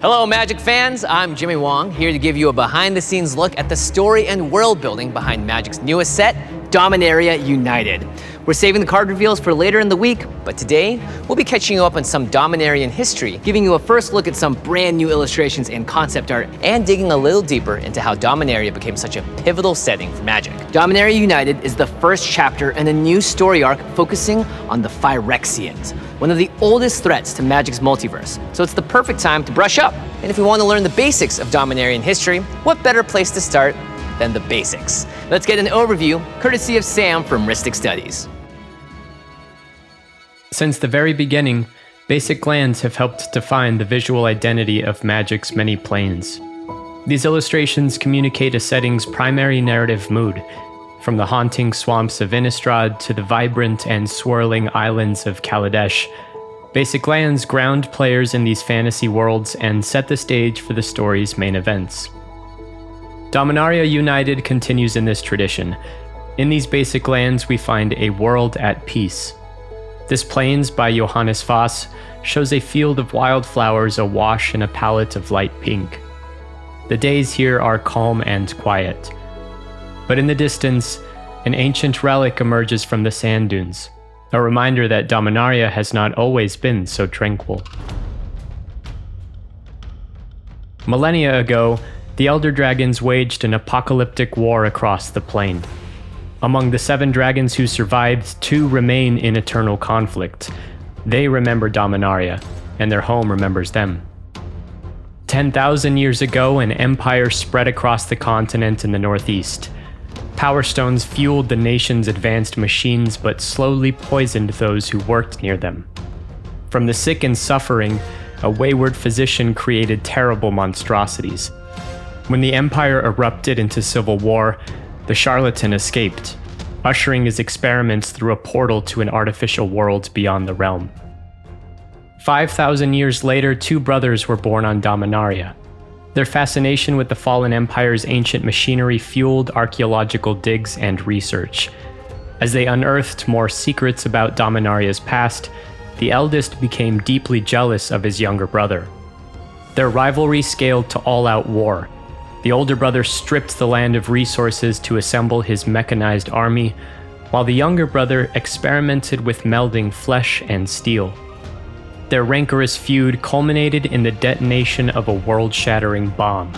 Hello, Magic fans. I'm Jimmy Wong, here to give you a behind-the-scenes look at the story and world building behind Magic's newest set, Dominaria United. We're saving the card reveals for later in the week, but today we'll be catching you up on some Dominarian history, giving you a first look at some brand new illustrations and concept art, and digging a little deeper into how Dominaria became such a pivotal setting for Magic. Dominaria United is the first chapter in a new story arc focusing on the Phyrexians, one of the oldest threats to Magic's multiverse, so it's the perfect time to brush up. And if you want to learn the basics of Dominarian history, what better place to start than the basics? Let's get an overview, courtesy of Sam from Rhystic Studies. Since the very beginning, basic lands have helped define the visual identity of Magic's many planes. These illustrations communicate a setting's primary narrative mood, from the haunting swamps of Innistrad to the vibrant and swirling islands of Kaladesh. Basic lands ground players in these fantasy worlds and set the stage for the story's main events. Dominaria United continues in this tradition. In these basic lands, we find a world at peace. This Plains by Johannes Voss shows a field of wildflowers awash in a palette of light pink. The days here are calm and quiet. But in the distance, an ancient relic emerges from the sand dunes, a reminder that Dominaria has not always been so tranquil. Millennia ago, the Elder Dragons waged an apocalyptic war across the plain. Among the 7 dragons who survived, 2 remain in eternal conflict. They remember Dominaria, and their home remembers them. 10,000 years ago, an empire spread across the continent in the northeast. Power stones fueled the nation's advanced machines, but slowly poisoned those who worked near them. From the sick and suffering, a wayward physician created terrible monstrosities. When the empire erupted into civil war, the charlatan escaped, ushering his experiments through a portal to an artificial world beyond the realm. 5,000 years later, 2 brothers were born on Dominaria. Their fascination with the fallen empire's ancient machinery fueled archaeological digs and research. As they unearthed more secrets about Dominaria's past, the eldest became deeply jealous of his younger brother. Their rivalry scaled to all-out war. The older brother stripped the land of resources to assemble his mechanized army, while the younger brother experimented with melding flesh and steel. Their rancorous feud culminated in the detonation of a world-shattering bomb.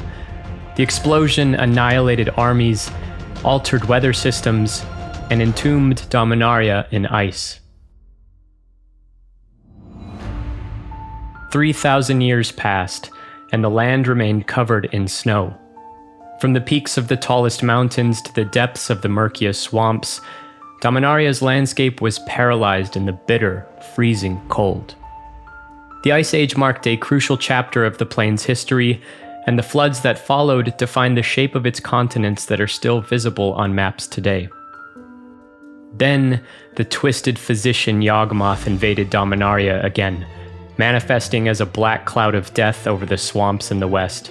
The explosion annihilated armies, altered weather systems, and entombed Dominaria in ice. 3,000 years passed, and the land remained covered in snow. From the peaks of the tallest mountains to the depths of the murkiest swamps, Dominaria's landscape was paralyzed in the bitter, freezing cold. The Ice Age marked a crucial chapter of the plane's history, and the floods that followed defined the shape of its continents that are still visible on maps today. Then, the twisted physician Yawgmoth invaded Dominaria again, manifesting as a black cloud of death over the swamps in the west.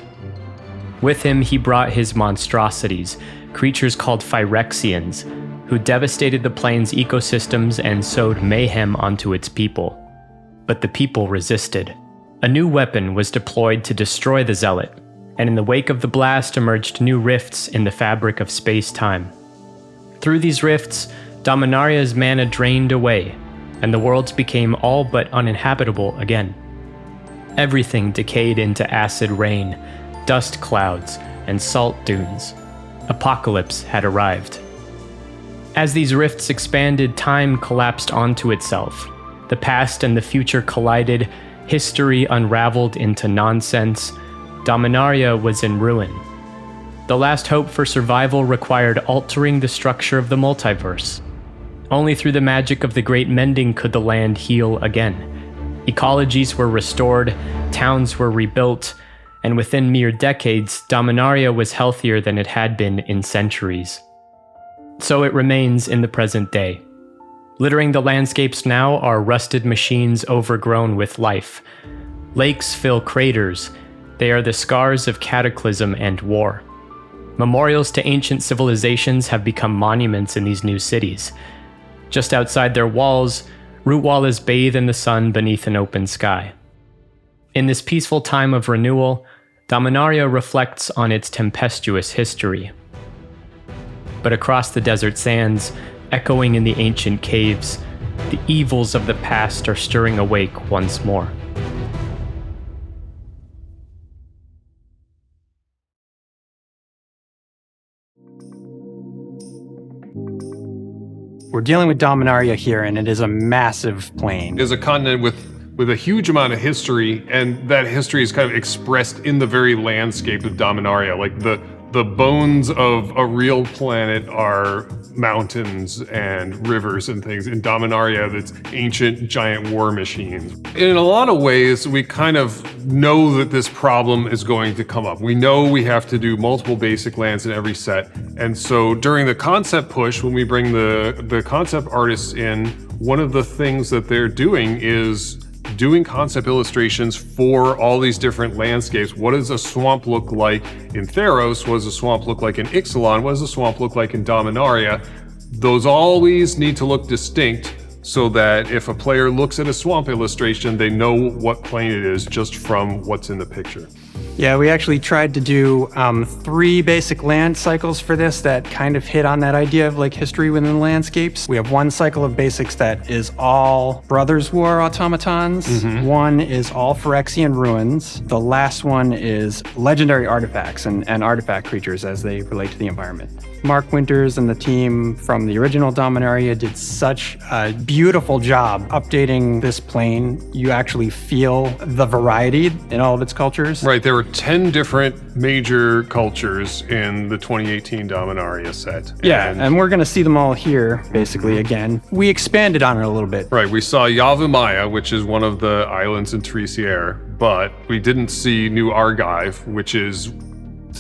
With him, he brought his monstrosities, creatures called Phyrexians, who devastated the plane's ecosystems and sowed mayhem onto its people. But the people resisted. A new weapon was deployed to destroy the Zealot, and in the wake of the blast emerged new rifts in the fabric of space-time. Through these rifts, Dominaria's mana drained away, and the worlds became all but uninhabitable again. Everything decayed into acid rain, dust clouds, and salt dunes. Apocalypse had arrived. As these rifts expanded, time collapsed onto itself. The past and the future collided, history unraveled into nonsense. Dominaria was in ruin. The last hope for survival required altering the structure of the multiverse. Only through the magic of the Great Mending could the land heal again. Ecologies were restored, towns were rebuilt, and within mere decades, Dominaria was healthier than it had been in centuries. So it remains in the present day. Littering the landscapes now are rusted machines overgrown with life. Lakes fill craters. They are the scars of cataclysm and war. Memorials to ancient civilizations have become monuments in these new cities. Just outside their walls, root wallers bathe in the sun beneath an open sky. In this peaceful time of renewal, Dominaria reflects on its tempestuous history. But across the desert sands, echoing in the ancient caves, the evils of the past are stirring awake once more. We're dealing with Dominaria here, and it is a massive plane. Is a continent with a huge amount of history, and that history is kind of expressed in the very landscape of Dominaria. Like the bones of a real planet are mountains and rivers and things. In Dominaria, that's ancient giant war machines. In a lot of ways, we kind of know that this problem is going to come up. We know we have to do multiple basic lands in every set. And so during the concept push, when we bring the concept artists in, one of the things that they're doing is doing concept illustrations for all these different landscapes. What does a swamp look like in Theros? What does a swamp look like in Ixalan? What does a swamp look like in Dominaria? Those always need to look distinct so that if a player looks at a swamp illustration, they know what plane it is just from what's in the picture. Yeah, we actually tried to do 3 basic land cycles for this that kind of hit on that idea of like history within landscapes. We have 1 cycle of basics that is all Brothers War automatons. Mm-hmm. 1 is all Phyrexian ruins. The last one is legendary artifacts and artifact creatures as they relate to the environment. Mark Winters and the team from the original Dominaria did such a beautiful job updating this plane. You actually feel the variety in all of its cultures. Right, there were 10 different major cultures in the 2018 Dominaria set. Yeah, and we're going to see them all here, basically, again. We expanded on it a little bit. Right, we saw Yavimaya, which is one of the islands in Teresiere, but we didn't see New Argive, which is,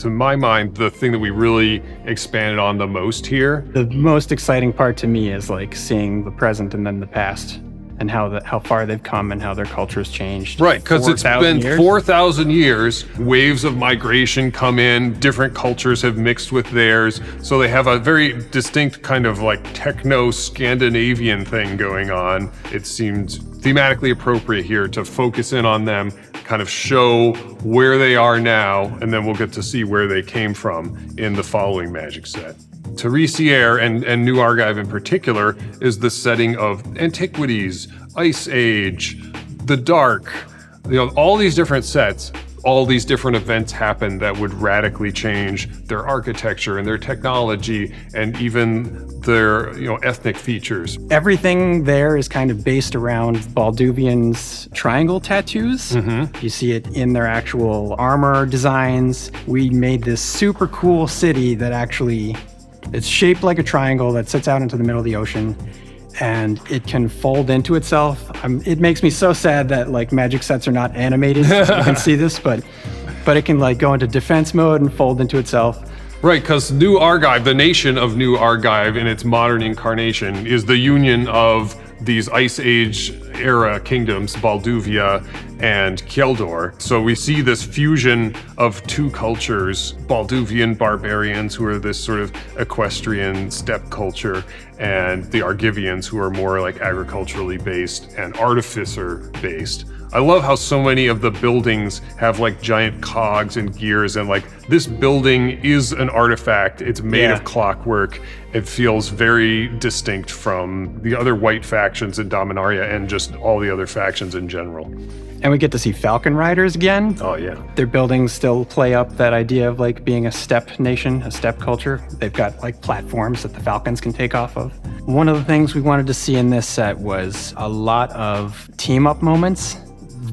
to my mind, the thing that we really expanded on the most here. The most exciting part to me is like seeing the present and then the past, and how far they've come and how their culture's changed. Right, because it's been 4,000 4,000 years. Waves of migration come in, different cultures have mixed with theirs, so they have a very distinct kind of like techno-Scandinavian thing going on. It seemed thematically appropriate here to focus in on them, kind of show where they are now, and then we'll get to see where they came from in the following Magic set. Teresiere and New Argive in particular is the setting of antiquities, Ice Age, the Dark, all these different sets. All these different events happen that would radically change their architecture and their technology and even their ethnic features. Everything there is kind of based around Balduvian's triangle tattoos. Mm-hmm. You see it in their actual armor designs. We made this super cool city that actually, it's shaped like a triangle that sits out into the middle of the ocean, and it can fold into itself. It makes me so sad that like Magic sets are not animated. So you can see this, but it can like go into defense mode and fold into itself. Right, because New Argive, the nation of New Argive in its modern incarnation, is the union of these Ice Age era kingdoms, Balduvia and Kjeldor. So we see this fusion of 2 cultures, Balduvian barbarians who are this sort of equestrian steppe culture, and the Argivians who are more like agriculturally based and artificer based. I love how so many of the buildings have like giant cogs and gears, and like this building is an artifact. It's made of clockwork. It feels very distinct from the other white factions in Dominaria and just all the other factions in general. And we get to see Falcon Riders again. Oh yeah. Their buildings still play up that idea of like being a steppe nation, a steppe culture. They've got like platforms that the Falcons can take off of. One of the things we wanted to see in this set was a lot of team up moments.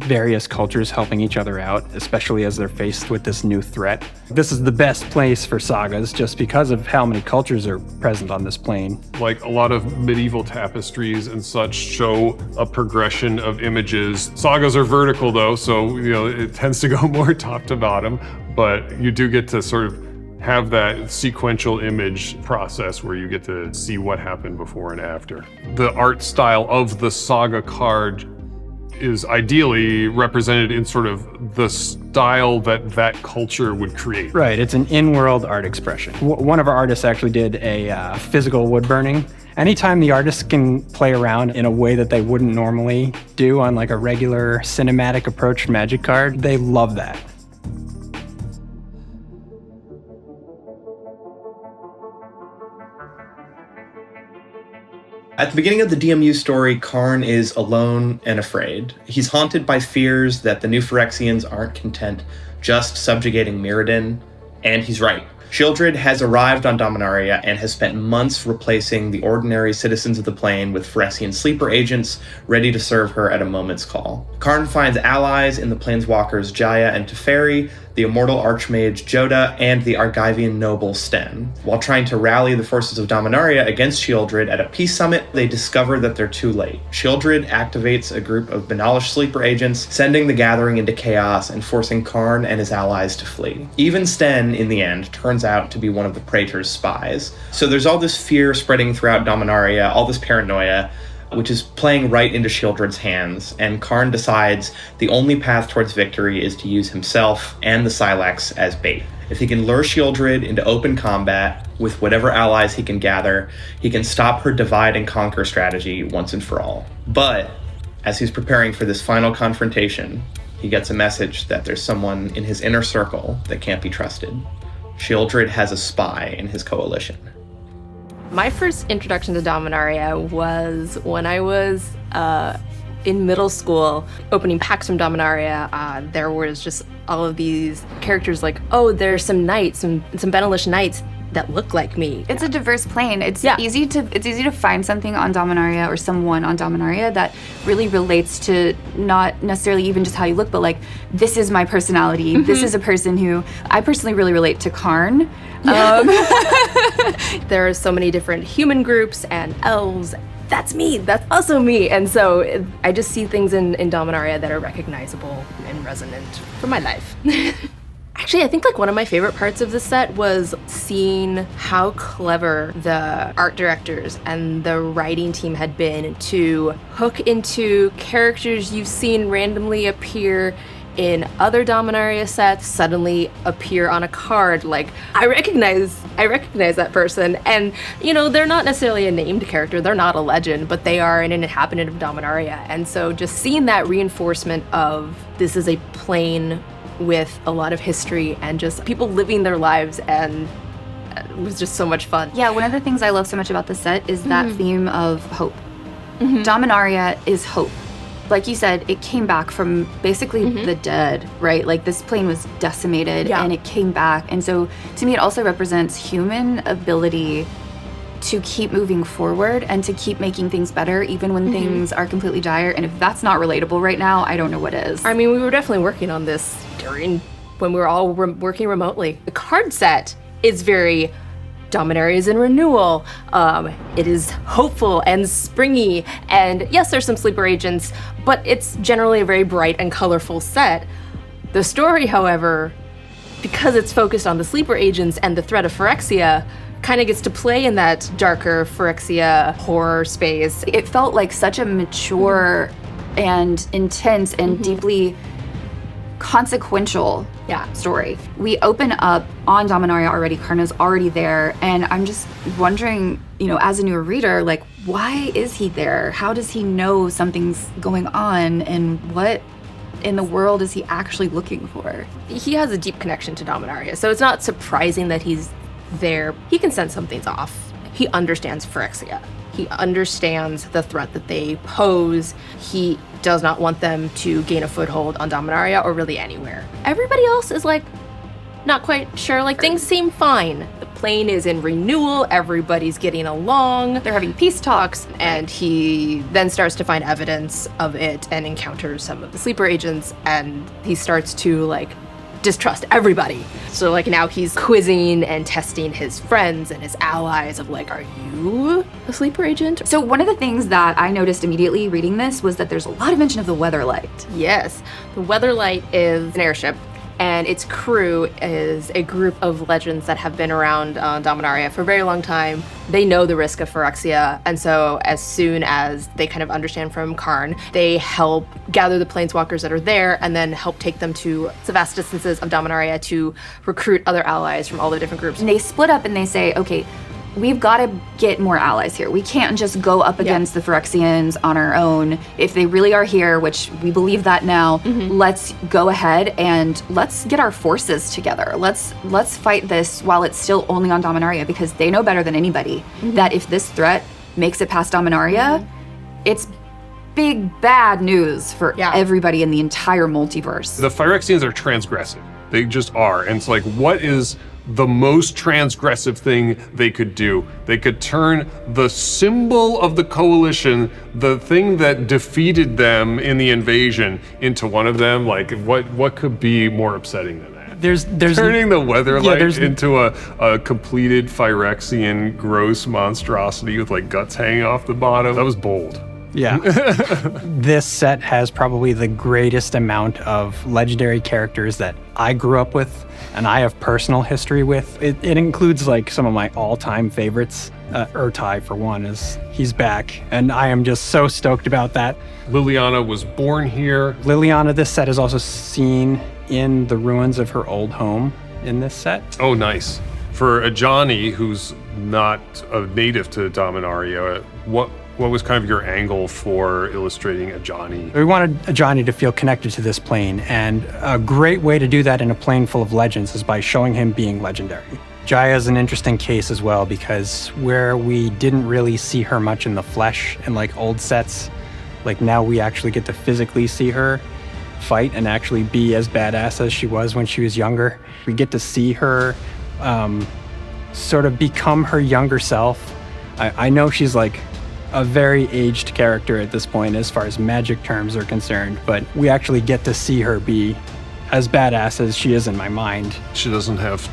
Various cultures helping each other out, especially as they're faced with this new threat. This is the best place for Sagas just because of how many cultures are present on this plane. Like a lot of medieval tapestries and such show a progression of images. Sagas are vertical though, so it tends to go more top to bottom, but you do get to sort of have that sequential image process where you get to see what happened before and after. The art style of the Saga card is ideally represented in sort of the style that culture would create. Right, it's an in-world art expression. One of our artists actually did a physical wood burning, Anytime the artists can play around in a way that they wouldn't normally do on like a regular cinematic approach Magic card, they love that. At the beginning of the DMU story, Karn is alone and afraid. He's haunted by fears that the new Phyrexians aren't content just subjugating Mirrodin, and he's right. Sheoldred has arrived on Dominaria and has spent months replacing the ordinary citizens of the plane with Phyrexian sleeper agents ready to serve her at a moment's call. Karn finds allies in the planeswalkers Jaya and Teferi, the immortal archmage Joda, and the Argivian noble Sten. While trying to rally the forces of Dominaria against Sheoldred at a peace summit, they discover that they're too late. Sheoldred activates a group of Benalish sleeper agents, sending the gathering into chaos and forcing Karn and his allies to flee. Even Sten, in the end, turns out to be one of the Praetor's spies. So there's all this fear spreading throughout Dominaria, all this paranoia, which is playing right into Sheoldred's hands, and Karn decides the only path towards victory is to use himself and the Silex as bait. If he can lure Sheoldred into open combat with whatever allies he can gather, he can stop her divide and conquer strategy once and for all. But as he's preparing for this final confrontation, he gets a message that there's someone in his inner circle that can't be trusted. Sheoldred has a spy in his coalition. My first introduction to Dominaria was when I was in middle school, opening packs from Dominaria. There was just all of these characters like, oh, there's some knights, some Benalish knights that look like me. It's a diverse plane. It's easy to find something on Dominaria or someone on Dominaria that really relates to not necessarily even just how you look, but like, this is my personality. Mm-hmm. This is a person who I personally really relate to Karn. There are so many different human groups and elves. That's me. That's also me. And so I just see things in Dominaria that are recognizable and resonant for my life. Actually, I think like one of my favorite parts of the set was seeing how clever the art directors and the writing team had been to hook into characters you've seen randomly appear in other Dominaria sets, suddenly appear on a card. Like, I recognize that person, and you know, they're not necessarily a named character, they're not a legend, but they are an inhabitant of Dominaria. And so just seeing that reinforcement of this is a plane with a lot of history and just people living their lives, and it was just so much fun. Yeah, one of the things I love so much about the set is that theme of hope. Mm-hmm. Dominaria is hope. Like you said, it came back from basically the dead, right? Like this plane was decimated and it came back. And so to me, it also represents human ability to keep moving forward and to keep making things better even when things are completely dire. And if that's not relatable right now, I don't know what is. I mean, we were definitely working on this when we were all working remotely. The card set is very Dominaria is in renewal. It is hopeful and springy, and yes, there's some sleeper agents, but it's generally a very bright and colorful set. The story, however, because it's focused on the sleeper agents and the threat of Phyrexia, kind of gets to play in that darker Phyrexia horror space. It felt like such a mature and intense and deeply consequential story. We open up on Dominaria already, Karn is already there, and I'm just wondering, you know, as a new reader, like, why is he there? How does he know something's going on, and what in the world is he actually looking for? He has a deep connection to Dominaria, so it's not surprising that he's there. He can sense something's off. He understands Phyrexia. He understands the threat that they pose. He does not want them to gain a foothold on Dominaria or really anywhere. Everybody else is like, not quite sure. Like, things seem fine. The plane is in renewal. Everybody's getting along. They're having peace talks. And he then starts to find evidence of it and encounters some of the sleeper agents, and he starts to like distrust everybody. So like now he's quizzing and testing his friends and his allies of like, are you a sleeper agent? So one of the things that I noticed immediately reading this was that there's a lot of mention of the Weatherlight. Yes, the Weatherlight is an airship, and its crew is a group of legends that have been around Dominaria for a very long time. They know the risk of Phyrexia, and so as soon as they kind of understand from Karn, they help gather the planeswalkers that are there and then help take them to the vast distances of Dominaria to recruit other allies from all the different groups. And they split up and they say, okay, we've got to get more allies here. We can't just go up against the Phyrexians on our own. If they really are here, which we believe that now, let's go ahead and let's get our forces together. Let's fight this while it's still only on Dominaria, because they know better than anybody that if this threat makes it past Dominaria, it's big bad news for everybody in the entire multiverse. The Phyrexians are transgressive. They just are. And it's like, what is the most transgressive thing they could do? They could turn the symbol of the coalition, the thing that defeated them in the invasion, into one of them. Like, what could be more upsetting than that? There's Turning the Weatherlight into a completed Phyrexian gross monstrosity with like guts hanging off the bottom. That was bold. Yeah. This set has probably the greatest amount of legendary characters that I grew up with and I have personal history with. It includes like some of my all-time favorites. Urtai, for one, he's back, and I am just so stoked about that. Liliana was born here. Liliana, this set is also seen in the ruins of her old home in this set. Oh, nice. For Ajani, who's not a native to Dominaria, what was kind of your angle for illustrating Ajani? We wanted Ajani to feel connected to this plane, and a great way to do that in a plane full of legends is by showing him being legendary. Jaya is an interesting case as well, because where we didn't really see her much in the flesh in like old sets, like now we actually get to physically see her fight and actually be as badass as she was when she was younger. We get to see her sort of become her younger self. I know she's like a very aged character at this point as far as magic terms are concerned, but we actually get to see her be as badass as she is in my mind. She doesn't have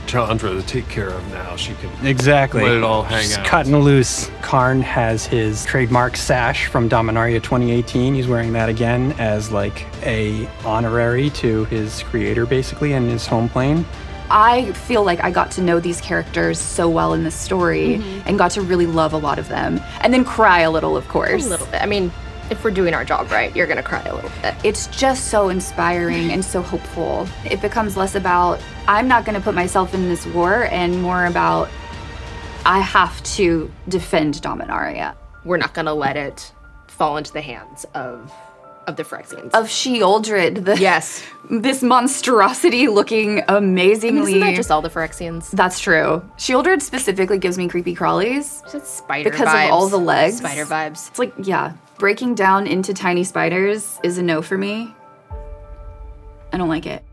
Chandra to take care of now. She can exactly let it all hang She's out. Cutting loose. Karn has his trademark sash from Dominaria 2018. He's wearing that again as like a honorary to his creator, basically, in his home plane. I feel like I got to know these characters so well in this story and got to really love a lot of them. And then cry a little, of course. A little bit. I mean, if we're doing our job right, you're gonna cry a little bit. It's just so inspiring and so hopeful. It becomes less about, I'm not gonna put myself in this war, and more about, I have to defend Dominaria. We're not gonna let it fall into the hands of the Phrexians. Of Sheoldred, this monstrosity looking amazingly. I mean, isn't that just all the Phyrexians? That's true. Sheoldred specifically gives me creepy crawlies. Just spider because vibes. Of all the legs. Spider vibes. It's like, breaking down into tiny spiders is a no for me. I don't like it.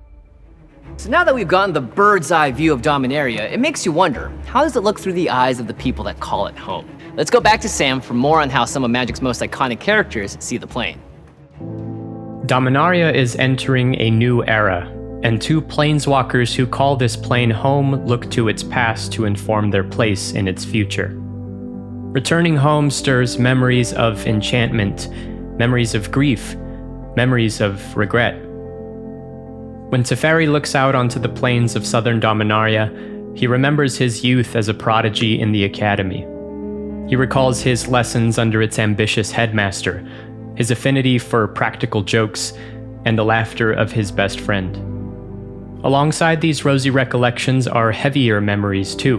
So now that we've gotten the bird's eye view of Dominaria, it makes you wonder, how does it look through the eyes of the people that call it home? Let's go back to Sam for more on how some of Magic's most iconic characters see the plane. Dominaria is entering a new era, and two planeswalkers who call this plane home look to its past to inform their place in its future. Returning home stirs memories of enchantment, memories of grief, memories of regret. When Teferi looks out onto the plains of southern Dominaria, he remembers his youth as a prodigy in the academy. He recalls his lessons under its ambitious headmaster, his affinity for practical jokes, and the laughter of his best friend. Alongside these rosy recollections are heavier memories too,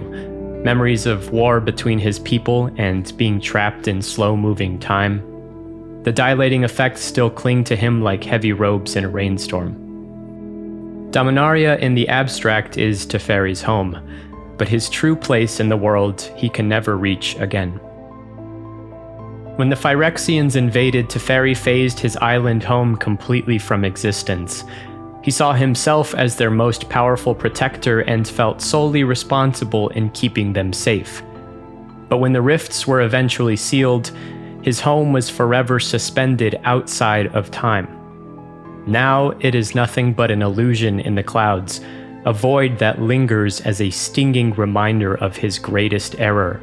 memories of war between his people and being trapped in slow-moving time. The dilating effects still cling to him like heavy robes in a rainstorm. Dominaria in the abstract is Teferi's home, but his true place in the world he can never reach again. When the Phyrexians invaded, Teferi phased his island home completely from existence. He saw himself as their most powerful protector and felt solely responsible in keeping them safe. But when the rifts were eventually sealed, his home was forever suspended outside of time. Now it is nothing but an illusion in the clouds, a void that lingers as a stinging reminder of his greatest error.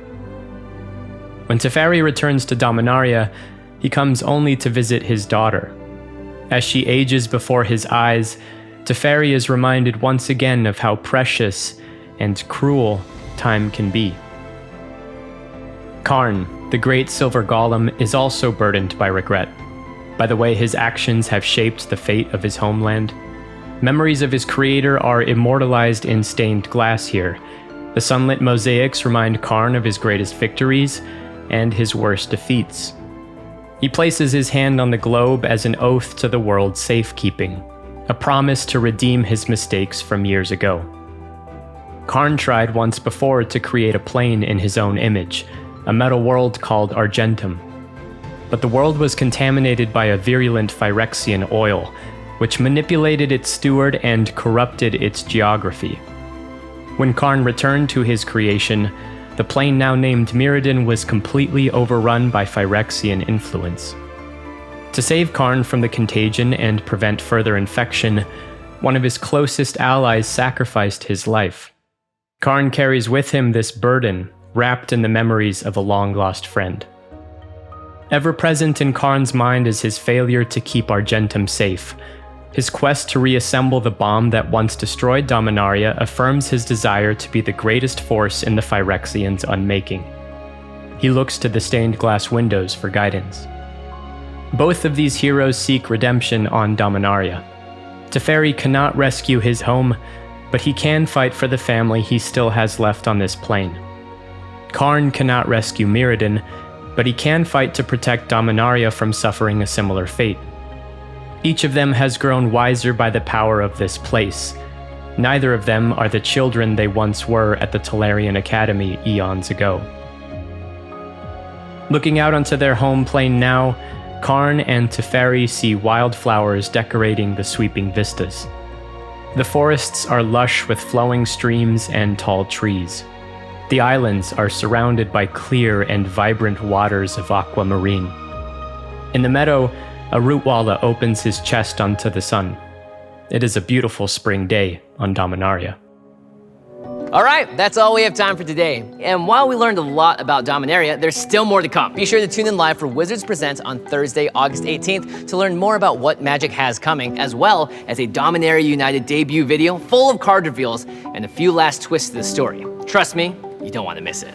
When Teferi returns to Dominaria, he comes only to visit his daughter. As she ages before his eyes, Teferi is reminded once again of how precious and cruel time can be. Karn, the great silver golem, is also burdened by regret, by the way his actions have shaped the fate of his homeland. Memories of his creator are immortalized in stained glass here, The sunlit mosaics remind Karn of his greatest victories and his worst defeats. He places his hand on the globe as an oath to the world's safekeeping, a promise to redeem his mistakes from years ago. Karn tried once before to create a plane in his own image, a metal world called Argentum. But the world was contaminated by a virulent Phyrexian oil, which manipulated its steward and corrupted its geography. When Karn returned to his creation, the plane now named Mirrodin was completely overrun by Phyrexian influence. To save Karn from the contagion and prevent further infection, one of his closest allies sacrificed his life. Karn carries with him this burden, wrapped in the memories of a long-lost friend. Ever present in Karn's mind is his failure to keep Argentum safe. His quest to reassemble the bomb that once destroyed Dominaria affirms his desire to be the greatest force in the Phyrexians' unmaking. He looks to the stained glass windows for guidance. Both of these heroes seek redemption on Dominaria. Teferi cannot rescue his home, but he can fight for the family he still has left on this plane. Karn cannot rescue Mirrodin, but he can fight to protect Dominaria from suffering a similar fate. Each of them has grown wiser by the power of this place. Neither of them are the children they once were at the Talarian Academy eons ago. Looking out onto their home plane now, Karn and Teferi see wildflowers decorating the sweeping vistas. The forests are lush with flowing streams and tall trees. The islands are surrounded by clear and vibrant waters of aquamarine. In the meadow, a rootwalla opens his chest onto the sun. It is a beautiful spring day on Dominaria. All right, that's all we have time for today. And while we learned a lot about Dominaria, there's still more to come. Be sure to tune in live for Wizards Presents on Thursday, August 18th to learn more about what Magic has coming, as well as a Dominaria United debut video full of card reveals and a few last twists to the story. Trust me, you don't want to miss it.